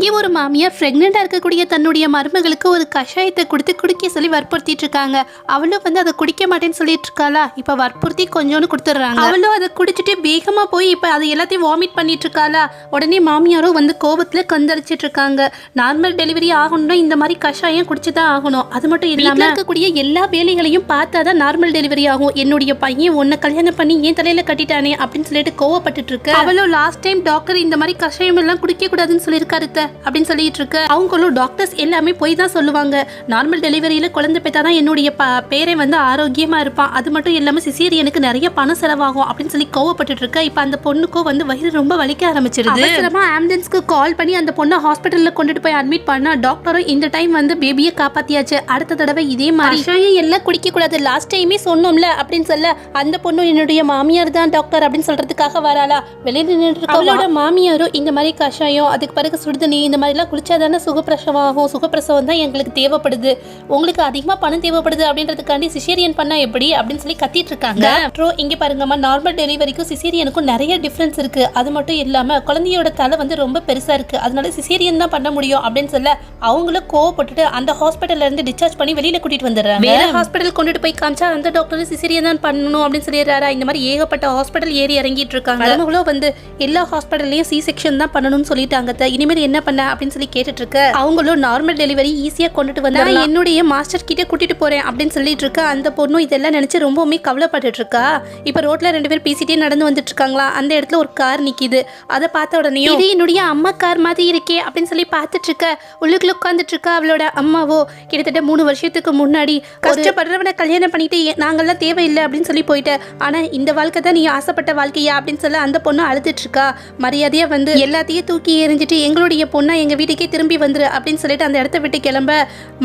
இங்கே ஒரு மாமியார் பிரெக்னெண்டா இருக்கக்கூடிய தன்னுடைய மருமகளுக்கு ஒரு கஷாயத்தை கொடுத்து குடிக்க சொல்லி வற்புறுத்திட்டு இருக்காங்க. அவளும் வந்து அதை குடிக்க மாட்டேன்னு சொல்லிட்டு இருக்காளா, இப்ப வற்புறுத்தி கொஞ்சோன்னு கொடுத்துட்றாங்க. அவளும் அதை குடிச்சிட்டு வேகமா போய் இப்ப அதை எல்லாத்தையும் வாமிட் பண்ணிட்டு இருக்காளா. உடனே மாமியாரும் வந்து கோபத்துல கந்தரிச்சிட்டு இருக்காங்க. நார்மல் டெலிவரி ஆகணும்னா இந்த மாதிரி கஷாயம் குடிச்சுதான் ஆகணும். அது மட்டும் இல்லாம இருக்கக்கூடிய எல்லா வேலைகளையும் பார்த்தாதான் நார்மல் டெலிவரி ஆகும். என்னுடைய பையன் உன்னை கல்யாணம் பண்ணி ஏன் தலையில கட்டிட்டானே அப்படின்னு சொல்லிட்டு கோவப்பட்டு இருக்கு. அவளும் லாஸ்ட் டைம் டாக்டர் இந்த மாதிரி கஷாயம் எல்லாம் குடிக்க கூடாதுன்னு சொல்லியிருக்காரு அப்படின்னு சொல்லிட்டு இருக்கு. அவங்களும் டாக்டர்ஸ் எல்லாமே போய் தான் சொல்லுவாங்க. நார்மல் டெலிவரியில குழந்தை பெற்றாதான் என்னுடைய பேரை வந்து ஆரோக்கியமா இருப்பான். அது மட்டும் இல்லாம சிசேரியனுக்கு நிறைய பணம் செலவாகும் அப்படின்னு சொல்லி கோவப்பட்டு இருக்கு. இப்ப அந்த பொண்ணுக்கும் வந்து வயிறு ரொம்ப வலிக்க ஆரம்பிச்சிருது. அவசரமா ஆம்புலன்ஸ்க்கு கால் பண்ணி அந்த பொண்ணை ஹாஸ்பிட்டல்ல கொண்டுட்டு போய் அட்மிட் பண்ணா டாக்டரும் இந்த டைம் வந்து பேபியை காப்பாத்தியாச்சு. அடுத்த தடவை இதே மாதிரி கஷாயம் எல்லாம் குடிக்க கூடாது, லாஸ்ட் டைமே சொன்னோம்ல அப்படின்னு சொல்ல அந்த பொண்ணு என்னுடைய மாமியார் தான் டாக்டர் அப்படின்னு சொல்றதுக்காக வராளா. வெளியில நின்று அவளோட மாமியாரும் இந்த மாதிரி கஷாயம் அதுக்கு பிறகு சுடுதண்ணி இந்த மாதிரிலாம் குளிச்சாதானே சுகப்பிரசவம் ஆகும். சுகப்பிரசவம் தான் எங்களுக்கு தேவைப்படுது, உங்களுக்கு அதிகமாக பணம் தேவைப்படுது அப்படின்றதுக்காண்டி சிசேரியன் பண்ணா எப்படி அப்படின்னு சொல்லி கத்திட்டு இருக்காங்க. அப்புறம் இங்க பாருங்கம்மா, நார்மல் டெலிவரிக்கும் சிசேரியனுக்கும் நிறைய டிஃபரன்ஸ் இருக்கு. அது மட்டும் இல்லாம குழந்தையோட தலை வந்து ரொம்ப பெருசா இருக்கு, அதனால சிசேரியன் தான் பண்ண முடியும் அப்படின்னு சொல்ல அவங்களும் கோவப்பட்டுட்டு அந்த ஹாஸ்பிட்டல்ல இருந்து டிஸ்சார்ஜ் பண்ணி வெளியில கூட்டிட்டு வந்துடுறாங்க. வேற ஹாஸ்பிட்டல் கொண்டுட்டு போய் காமிச்சா அந்த டாக்டர் சிசேரியன் தான் பண்ணணும் அப்படின்னு சொல்லிடுறாரா. இந்த மாதிரி ஏகப்பட்ட ஹாஸ்பிட்டல் ஏறி இறங்கிட்டு இருக்காங்க. அவங்களும் வந்து எல்லா ஹாஸ்பிட்டல்லையும் சி செக்ஷன் தான் பண்ணணும்னு சொல்லிட்டாங்க. இனிமேல் என்ன பண்ண அப்படின்னு சொல்லி கேட்டுட்டு இருக்க அவங்களும் நார்மல் டெலிவரி ஈஸியா கொண்டுட்டு வந்தா என்னுடைய மாஸ்டர் கிட்ட கூட்டிட்டு போறேன் அப்படின்னு சொல்லிட்டு இருக்க அந்த பொண்ணு இதெல்லாம் நினைச்சு ரொம்பவுமே கவலைப்பட்டு இருக்கா. இப்ப ரோட்ல 2 பேர் பேசிட்டே நடந்து வந்துட்டு இருக்காங்களா. அந்த இடத்துல ஒரு கார் நிக்குது. அதை பார்த்த உடனே இது என்னுடைய அம்மா கார் மாதிரி இருக்கே அப்படின்னு சொல்லி பார்த்துட்டு இருக்க. உள்ளுக்குள்ள உட்காந்துட்டு இருக்கா அவளோட அம்மாவோ. கிட்டத்தட்ட 3 வருஷத்துக்கு முன்னாடி கஷ்டப்படுறவனை கல்யாணம் பண்ணிட்டு நாங்கெல்லாம் தேவையில்லை அப்படின்னு சொல்லி போயிட்டேன். ஆனா இந்த வாழ்க்கை தான் நீ ஆசைப்பட்ட வாழ்க்கையா அப்படின்னு சொல்ல அந்த பொண்ணு அழுதுட்டு இருக்கா. மரியாதையா வந்து எல்லாத்தையும் தூக்கி எறிஞ்சிட்டு எங்களுடைய பொண்ணா எங்க வீட்டுக்கே திரும்பி வந்துரு அப்படின்னு சொல்லிட்டு அந்த இடத்த விட்டு கிளம்ப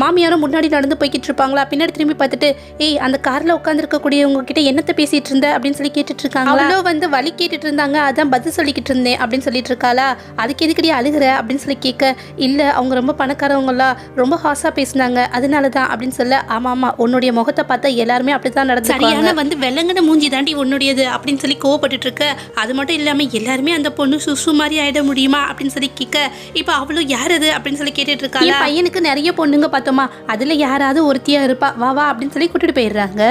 மாமியாரும் முன்னாடி நடந்து போய்கிட்டு இருப்பாங்களா. பின்னாடி திரும்பி பார்த்துட்டு ஏய் அந்த கார்ல உட்கார்ந்து இருக்கக்கூடியவங்க கிட்ட என்னத்தை பேசிட்டு இருந்த அப்படின்னு சொல்லி கேட்டுட்டு இருக்காங்க. அவ்வளோ வந்து வலி கேட்டுட்டு இருந்தாங்க, அதான் பதில் சொல்லிக்கிட்டு இருந்தேன் அப்படின்னு சொல்லிட்டு இருக்காளா. அதுக்கு எதுக்கடி அழுகுற அப்படின்னு சொல்லி கேட்க இல்ல அவங்க ரொம்ப பணக்காரவங்கலாம் ரொம்ப ஹாஸா பேசினாங்க அதனாலதான் அப்படின்னு சொல்ல ஆமா உன்னுடைய முகத்தை பார்த்தா எல்லாருமே அப்படித்தான் நடந்து சரியான வந்து வெள்ளங்கன மூஞ்சி தாண்டி உன்னுடையது அப்படின்னு சொல்லி கோவப்பட்டு இருக்க. அது மட்டும் இல்லாம எல்லாருமே அந்த பொண்ணு சுசு மாதிரி ஆயிட முடியுமா அப்படின்னு சொல்லி கேட்க இப்ப அவளும் யார் அது அப்படின்னு சொல்லி கேட்டுட்டு இருக்கா. பையனுக்கு நிறைய பொண்ணுங்க பார்த்தோமா, அதுல யாராவது ஒருத்தியா இருப்பா, வா வா அப்படின்னு சொல்லி கூட்டிட்டு போயிடுறாங்க.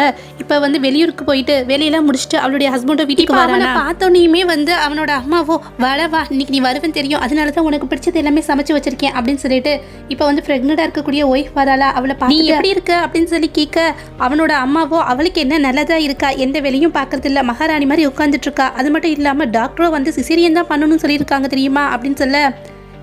இப்ப வந்து வெளியூருக்கு போயிட்டு வேலையெல்லாம் முடிச்சுட்டு அவளுடைய ஹஸ்பண்டோ வீட்டுக்கு வரான பார்த்தோன்னே வந்து அவனோட அம்மாவோ வா இன்னைக்கு நீ வருவேன்னு தெரியும், அதனாலதான் உனக்கு பிடிச்சது எல்லாமே சமைச்சு வச்சிருக்கேன் அப்படின்னு சொல்லிட்டு இப்ப வந்து பிரெக்னெண்டா இருக்கக்கூடிய ஒய்ஃப் வராளா. அவளை நீ எப்படி இருக்க அப்படின்னு சொல்லி கேட்க அவனோட அம்மாவோ அவளுக்கு என்ன நல்லதா இருக்கா, எந்த வேலையும் பாக்குறது இல்ல, மகாராணி மாதிரி உட்காந்துட்டு இருக்கா. அது மட்டும் இல்லாம டாக்டரோ வந்து சிசேரியன் தான் பண்ணணும்னு சொல்லியிருக்காங்க தெரியுமா அப்படின்னு சொல்ல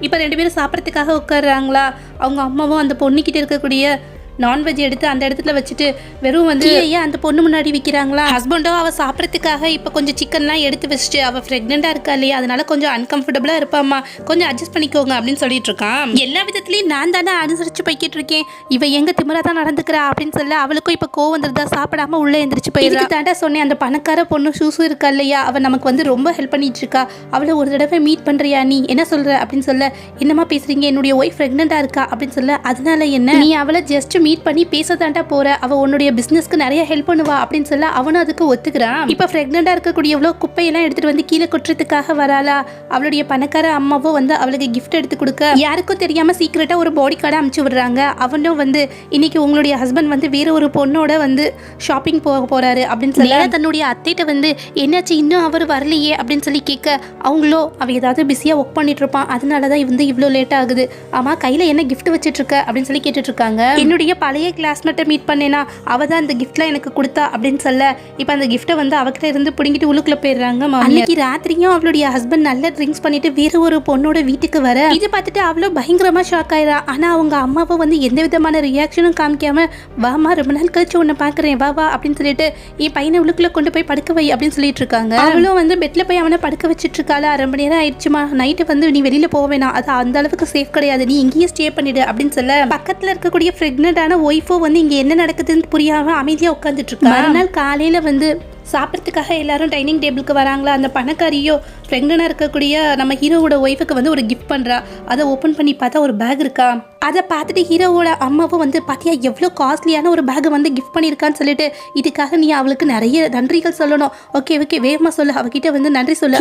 இப்போ 2 பேரும் சாப்பிட்றதுக்காக உட்காடுறாங்களா. அவங்க அம்மாவும் அந்த பொண்ணுக்கிட்ட இருக்கக்கூடிய நான்வெஜ் எடுத்து அந்த இடத்துல வச்சுட்டு வெறும் வந்து ஏன் அந்த பொண்ணு முன்னாடி விற்கிறாங்களா. ஹஸ்பண்டோ அவள் சாப்பிட்றதுக்காக இப்போ கொஞ்சம் சிக்கன்லாம் எடுத்து வச்சுட்டு அவள் ப்ரெக்னெண்டாக இருக்கா இல்லையா, அதனால கொஞ்சம் அன்கம்ஃபர்டபுளாக இருப்பாம்மா, கொஞ்சம் அட்ஜஸ்ட் பண்ணிக்கோங்க அப்படின்னு சொல்லிட்டு இருக்கான். எல்லா விதத்துலையும் நான் தானே அனுசரிச்சு போய்கிட்டு இருக்கேன், இவ எங்க திமிரா தான் நடந்துக்கிறா அப்படின்னு சொல்ல அவளுக்கும் இப்போ கோவம் வந்துருதா. சாப்பிடாம உள்ளே எந்திரிச்சு போயிருக்கு. தாண்டா சொன்னேன் அந்த பணக்கார பொண்ணு சூசு இருக்கா இல்லையா, அவள் நமக்கு வந்து ரொம்ப ஹெல்ப் பண்ணிட்டு இருக்கா, அவளை ஒரு தடவை மீட் பண்ணுறியா, நீ என்ன சொல்ற அப்படின்னு சொல்ல என்னமா பேசுறீங்க, என்னுடைய ஒய்ஃப் ப்ரெக்னெண்டாக இருக்கா அப்படின்னு சொல்ல அதனால என்ன, நீ அவளை ஜஸ்ட் மீட் பண்ணி பேச தாண்டா போற, அவ உன்னுடைய பிசினஸ்க்கு நிறைய ஹெல்ப் பண்ணுவா அப்படின்னு சொல்ல அவனும் அதுக்கு ஒத்துக்கிறான். இப்ப பிரெக்னெண்டா இருக்கக்கூடிய எவ்வளவு குப்பையெல்லாம் எடுத்துட்டு வந்து கீழே கொட்டுறதுக்காக வராளா. அவளுடைய பணக்கார அம்மாவோ வந்து அவளுக்கு கிஃப்ட் எடுத்து கொடுக்க யாருக்கும் தெரியாம சீக்கிரட்டா ஒரு பாடி கார்டை அனுப்பிச்சு விடுறாங்க. அவனும் வந்து இன்னைக்கு உங்களுடைய ஹஸ்பண்ட் வந்து வேற ஒரு பொண்ணோட வந்து ஷாப்பிங் போக போறாரு அப்படின்னு சொல்ல தன்னுடைய அத்தைட்ட வந்து என்னாச்சு இன்னும் அவர் வரலையே அப்படின்னு சொல்லி கேட்க அவங்களோ அவ ஏதாவது பிஸியா ஒர்க் பண்ணிட்டு இருப்பான், அதனாலதான் வந்து இவ்வளவு லேட் ஆகுது, ஆமா கையில என்ன கிஃப்ட் வச்சிட்டு இருக்க அப்படின்னு சொல்லி கேட்டுட்டு இருக்காங்க. என்னுடைய பழைய கிளாஸ்மேட்டை மீட் பண்ணேனா அவ தான் அந்த கிஃப்ட்லாம் எனக்கு கொடுத்தா அப்படின்னு சொல்ல இப்போ அந்த கிஃப்ட்டை வந்து அவகிட்ட இருந்து பிடிங்கிட்டு உள்ளுக்குள்ள போயிடுறாங்க. அன்னைக்கு ராத்திரியும் அவளுடைய ஹஸ்பண்ட் நல்லா ட்ரிங்க்ஸ் பண்ணிட்டு வேற ஒரு பொண்ணோட வீட்டுக்கு வர இது பார்த்துட்டு அவ்வளோ பயங்கரமா ஷாக் ஆயிரா. ஆனா அவங்க அம்மாவை வந்து எந்த விதமான ரியாக்ஷனும் காமிக்காம வாமா ரொம்ப நாள் கழிச்சு உன்னை பாக்குறேன் வா அப்படின்னு சொல்லிட்டு என் பையனை உள்ளுக்குள்ள கொண்டு போய் படுக்க வை அப்படின்னு சொல்லிட்டு இருக்காங்க. அவளும் வந்து பெட்ல போய் அவனை படுக்க வச்சிட்டு இருக்காளா. 2 மணி நேரம் ஆயிடுச்சுமா, நைட்டு வந்து நீ வெளியில போக வேணாம், அது அந்த அளவுக்கு சேஃப் கிடையாது, நீ இங்கேயே ஸ்டே பண்ணிடு அப்படின்னு சொல்ல பக்கத்துல இருக்கக்கூடிய பிரெக்னெண்டான ஒய்ஃபோ வந்து இங்க என்ன நடக்குதுன்னு புரியாம அமைதியா உட்காந்துட்டு இருக்கா. மறுநாள் காலையில வந்து சாப்பிட்றதுக்காக எல்லாரும் டைனிங் டேபிளுக்கு வராங்களா. அந்த பணக்காரியோ பிரெக்னெண்டா இருக்கக்கூடிய நம்ம ஹீரோவோட ஒய்ஃபுக்கு வந்து ஒரு கிஃப்ட் பண்றா. அதை ஓப்பன் பண்ணி பார்த்தா ஒரு பேக் இருக்கா. அதை பார்த்துட்டு ஹீரோவோட அம்மாவும் வந்து பாத்தியா எவ்வளோ காஸ்ட்லியான ஒரு பேக் வந்து கிஃப்ட் பண்ணியிருக்கான்னு சொல்லிட்டு இதுக்காக நீ அவளுக்கு நிறைய நன்றிகள் சொல்லணும். ஓகே வேகமாக சொல்லு, அவகிட்ட வந்து நன்றி சொல்லு.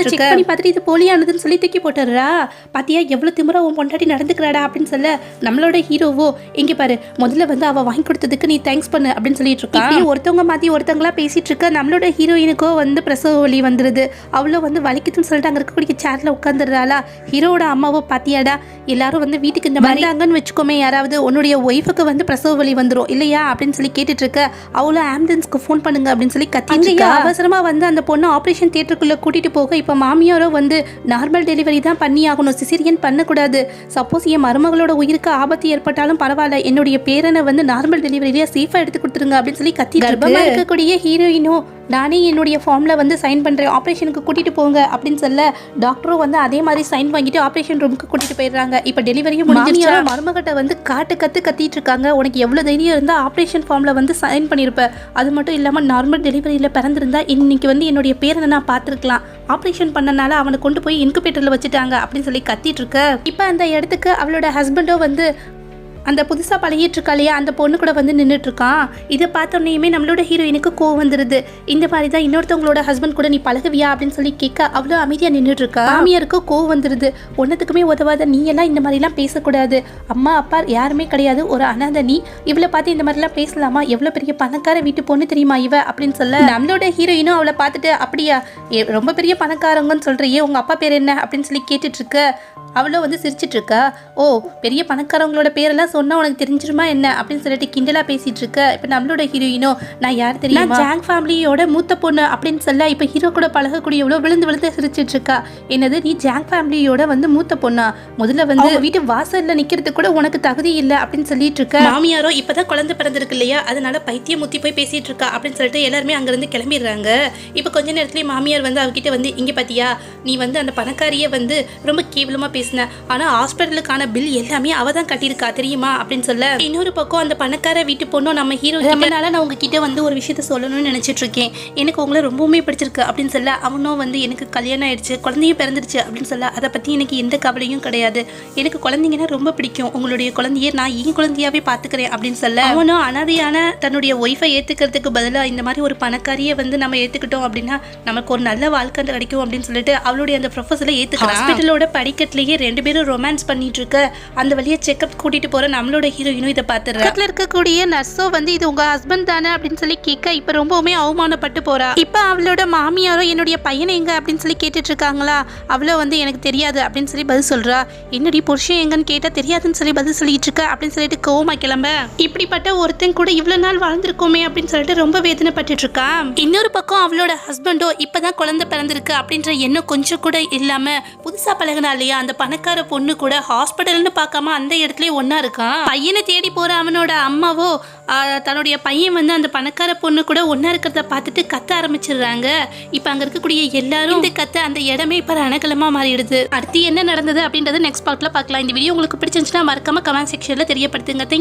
செக் பண்ணி பார்த்துட்டு இது போலியானதுன்னு சொல்லி தூக்கி போட்டுறா. பாத்தியா எவ்வளோ திமிரா உன் பொண்டாட்டி நடந்துக்கிறாடா அப்படின்னு சொல்ல நம்மளோட ஹீரோவோ இங்கே பாரு முதல்ல வந்து அவள் வாங்கி கொடுத்ததுக்கு நீ தேங்க்ஸ் பண்ணு அப்படின்னு சொல்லிட்டு இருக்கா. ஒருத்தவங்க மாற்றி ஒருத்தவங்களா பேசிட்டு இருக்க. நம்மளோட ஹீரோயினுக்கோ வந்து பிரசவ வலி வந்துடுது. அவ்வளோ வந்து வலிக்குதுன்னு சொல்லிட்டு அங்கே இருக்கக்கூடிய சேர்ல உட்காந்துடுறாளா. ஹீரோட அம்மாவோ பாத்தியாடா எல்லாரும் வந்து வீட்டுக்கு இந்த மாதிரி அங்கன்னு வச்சுக்கோமே, யாராவது உன்னுடைய ஒய்ஃபுக்கு வந்து பிரசவ வலி வந்துடும் இல்லையா அப்படின்னு சொல்லி கேட்டுட்டு இருக்க. அவ்வளோ ஆம்புலன்ஸ்க்கு ஃபோன் பண்ணுங்க அப்படின்னு சொல்லி கத்திட்டு அவசரமா வந்து அந்த பொண்ணு ஆப்ரேஷன் தியேட்டருக்குள்ள கூட்டிட்டு போக இப்போ மாமியாரோ வந்து நார்மல் டெலிவரி தான் பண்ணி ஆகணும், சிசேரியன் பண்ணக்கூடாது. சப்போஸ் என் மருமகளோட உயிருக்கு ஆபத்து ஏற்பட்டாலும் பரவாயில்ல, என்னுடைய பேரனை வந்து நார்மல் டெலிவரியா சேஃபா எடுத்து கொடுத்துருங்க அப்படின்னு சொல்லி கத்தி கர்ப்பமா இருக்கக்கூடிய ஹீரோயினோ நானே என்னுடைய ஃபார்மில் வந்து சைன் பண்ணுறேன், ஆப்ரேஷனுக்கு கூட்டிகிட்டு போங்க அப்படின்னு சொல்ல டாக்டரும் வந்து அதே மாதிரி சைன் வாங்கிட்டு ஆப்ரேஷன் ரூமுக்கு கூட்டிகிட்டு போயிடுறாங்க. இப்போ டெலிவரியும் முடிஞ்சிருச்சா. மருமகிட்ட வந்து கத்திட்டு இருக்காங்க. உனக்கு எவ்வளோ தைரியம் இருந்தால் ஆப்ரேஷன் ஃபார்மில் வந்து சைன் பண்ணியிருப்பேன், அது மட்டும் இல்லாமல் நார்மல் டெலிவரியில் பிறந்திருந்தா இன்னைக்கு வந்து என்னுடைய பேரனை நான் பார்த்துருக்கலாம், ஆப்ரேஷன் பண்ணனால அவனை கொண்டு போய் இன்குபேட்டரில் வச்சுட்டாங்க அப்படின்னு சொல்லி கத்திட்டு இருக்க. இப்போ அந்த இடத்துக்கு அவளோட ஹஸ்பண்டோ வந்து அந்த புதுசாக பழகிட்டு இருக்கா இல்லையா அந்த பொண்ணு கூட வந்து நின்றுட்டு இருக்கான். இதை பார்த்தோன்னே நம்மளோட ஹீரோயினுக்கு கோவம் வந்துடுது. இந்த மாதிரி தான் இன்னொருத்தவங்களோட ஹஸ்பண்ட் கூட நீ பழகுவியா அப்படின்னு சொல்லி கேட்க அவ்வளோ அமைதியாக நின்றுட்டு இருக்கா. மாமியாருக்கு கோவம் வந்துடுது. ஒன்னத்துக்குமே உதவாத நீ எல்லாம் இந்த மாதிரிலாம் பேசக்கூடாது, அம்மா அப்பா யாருமே கிடையாது, ஒரு அனாதை நீ, இவளை பார்த்து இந்த மாதிரிலாம் பேசலாமா, எவ்வளோ பெரிய பணக்கார வீட்டு பொண்ணு தெரியுமா இவ அப்படின்னு சொல்ல நம்மளோட ஹீரோயினும் அவளை பார்த்துட்டு அப்படியா ரொம்ப பெரிய பணக்காரங்கன்னு சொல்றியே, உங்க அப்பா பேர் என்ன அப்படின்னு சொல்லி கேட்டுட்டு இருக்க. அவ்வளோ வந்து சிரிச்சிட்டு இருக்கா. ஓ பெரிய பணக்காரவங்களோட பேரெல்லாம் சொன்னா உனக்கு தெரிஞ்சிருமா என்ன அப்படின்னு சொல்லிட்டு கிண்டலா பேசிட்டு இருக்க. இப்போ நம்மளோட ஹீரோயினோ நான் யார் தெரியுமா, ஜாங் ஃபேமிலியோட மூத்த பொண்ணு அப்படின்னு சொல்ல இப்போ ஹீரோ கூட பழகக்கூடிய எவ்வளோ விழுந்து சிரிச்சிட்டு இருக்கா. என்னது நீ ஜாங் ஃபேமிலியோட வந்து மூத்த பொண்ணா, முதல்ல வந்து வீட்டு வாசல்ல நிக்கிறதுக்கு கூட உனக்கு தகுதி இல்லை அப்படின்னு சொல்லிட்டு இருக்க. மாமியாரோ இப்பதான் குழந்தை பிறந்திருக்கு இல்லையா அதனால பைத்தியம் முத்தி போய் பேசிட்டு இருக்கா அப்படின்னு சொல்லிட்டு எல்லாருமே அங்கிருந்து கிளம்பிடுறாங்க. இப்போ கொஞ்ச நேரத்துலயே மாமியார் வந்து அவகிட்ட வந்து இங்க பாத்தியா நீ வந்து அந்த பணக்காரியை வந்து ரொம்ப கேவலமா பேசின, ஆனா ஹாஸ்பிட்டலுக்கான பில் எல்லாமே அவ தான் கட்டியிருக்கா தெரியுமா அப்படின்னு சொல்ல இன்னொரு பக்கம் அந்த பணக்கார வீட்டு பொண்ணும் நம்ம ஹீரோ கிட்டனால நான் உங்ககிட்ட வந்து ஒரு விஷயத்த சொல்லணும்னு நினைச்சிட்டு இருக்கேன், எனக்கு உங்களை ரொம்பவுமே பிடிச்சிருக்கு அப்படின்னு சொல்ல அவனும் வந்து எனக்கு கல்யாணம் ஆயிடுச்சு குழந்தையும் பிறந்துருச்சு அப்படின்னு சொல்ல அதை பத்தி எனக்கு எந்த கவலையும் கிடையாது, எனக்கு குழந்தைங்கன்னா ரொம்ப பிடிக்கும், உங்களுடைய குழந்தைய நான் என் குழந்தையாவே பாத்துக்கிறேன் அப்படின்னு சொல்ல அவனும் அனாதையான தன்னுடைய ஒய்ஃபை ஏத்துக்கிறதுக்கு பதிலாக இந்த மாதிரி ஒரு பணக்காரியை வந்து நம்ம ஏத்துக்கிட்டோம் அப்படின்னா நமக்கு ஒரு நல்ல வாழ்க்கை கிடைக்கும் அப்படின்னு சொல்லிட்டு அவளுடைய அந்த ப்ரொஃபஸரை ஏத்துக்கலாம். ஹாஸ்பிட்டலோட படிக்கட்டிலேயே ரெண்டு பேரும் ரொமான்ஸ் பண்ணிட்டு இருக்க. அந்த வழியை செக்அப் கூட்டிட்டு போற நம்மளோட ஹீரோயினும் இதை பார்த்துடுறா. பக்கத்துல இருக்கக்கூடிய நர்ஸோ வந்து இது உங்க ஹஸ்பண்ட் தானே அப்படின்னு சொல்லி கேட்க இப்ப ரொம்பவுமே அவமானப்பட்டு போறா. இப்ப அவளோட மாமியாரோ என்னுடைய பையன் எங்க அப்படின்னு சொல்லி கேட்டுட்டு இருக்காங்களா. அவளோ வந்து எனக்கு தெரியாது அப்படின்னு சொல்லி பதில் சொல்றா. என்னுடைய புருஷன் எங்கன்னு கேட்டா தெரியாதுன்னு சொல்லி பதில் சொல்லிட்டு இருக்க அப்படின்னு சொல்லிட்டு கோவமா கிளம்ப. இப்படிப்பட்ட ஒருத்தன் கூட இவ்வளவு நாள் வாழ்ந்திருக்கோமே அப்படின்னு சொல்லிட்டு ரொம்ப வேதனைப்பட்டு இருக்கா. இன்னொரு பக்கம் அவளோட ஹஸ்பண்டோ இப்பதான் குழந்தை பிறந்திருக்கு அப்படின்ற எண்ணம் கொஞ்சம் கூட இல்லாம புதுசா பழகினா இல்லையா அந்த பணக்கார பொண்ணு கூட ஹாஸ்பிட்டல்னு பார்க்காம அந்த இடத்துல ஒன்னா இருக்கான். பையனை தேடி போற அவனோட அம்மாவோ தன்னுடைய பையன் வந்து அந்த பணக்கார பொண்ணு கூட ஒன்னா இருக்கிறத பார்த்துட்டு கத்த ஆரம்பிச்சிடுறாங்க. இப்ப அங்க இருக்கக்கூடிய எல்லாரும் இந்த கத்த அந்த இடமே இப்ப ரணகலமா மாறிடுது. அடுத்து என்ன நடந்தது அப்படின்றத நெக்ஸ்ட் பார்ட்ல பார்க்கலாம். இந்த வீடியோ உங்களுக்கு பிடிச்சிருந்துச்சுன்னா மறக்காம கமெண்ட் செக்ஷன்ல தெரியப்படுத்துங்க.